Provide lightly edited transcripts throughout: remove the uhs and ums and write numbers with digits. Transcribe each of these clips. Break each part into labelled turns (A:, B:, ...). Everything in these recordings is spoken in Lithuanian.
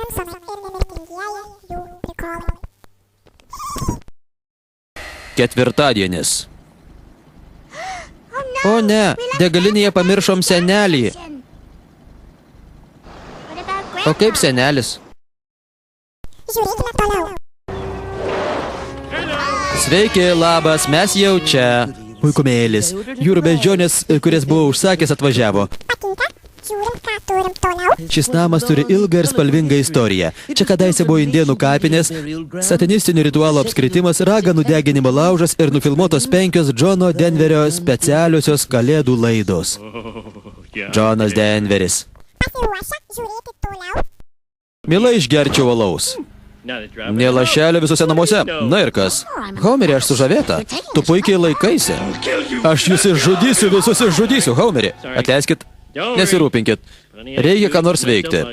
A: Simpsonai ir nemirtingieji jų prikolai.
B: Ketvirtadienis. O ne, degalinėje pamiršom senelį. O kaip senelis?
A: Žiūrėkime toliau.
B: Sveiki, labas, mes jau čia. Puikumėlis. Jūrų beždžionės, kurias buvo užsakęs, atvažiavo.
A: Patinka? Žiūrim, ką turim toliau.
B: Šis namas turi ilgą ir spalvingą istoriją. Čia kadaise buvo indėnų kapinės, satanistinių ritualų apskritimas, raganų deginimo laužas ir nufilmuotos 5 Džono Denverio specialiosios kalėdų laidos. Džonas Denveris.
A: Pasiruošę žiūrėti toliau.
B: Mielai išgerčiau alaus. Nė lašelio visose namuose. Na ir kas? Homerį, aš sužavėta. Tu puikiai laikaisi. Aš jūs išžudysiu, visus išžudysiu, Homerį. Atleiskit, nesirūpinkit. Reikia ką nors veikti.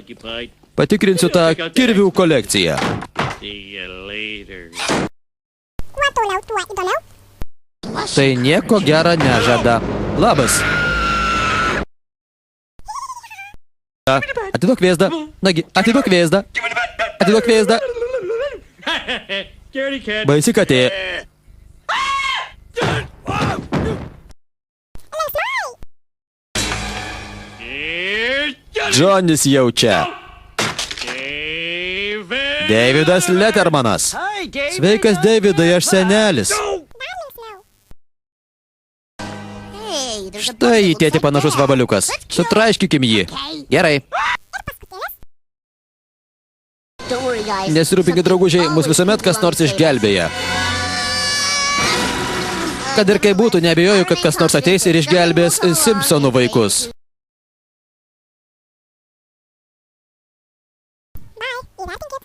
B: Patikrinsiu tą kirvių kolekciją.
A: Kuo toliau, tuo įdomiau.
B: Tai nieko gera nežada. Labas. Atiduok vėzdą. Nagi, atiduok vėzdą. Atiduok vėzdą. Baisi katė. Džonis jau čia. Davidas Lettermanas. Sveikas, Davidai, aš senelis. Štai į tėtį panašus vabaliukas. Sutraiškykim jį. Gerai. Nesirūpinkit, draugužiai, mus visuomet kas nors išgelbėja. Kad ir kaip būtų, neabejoju, kad kas nors ateis ir išgelbės Simpsonų vaikus.
A: Bye, įvertinkit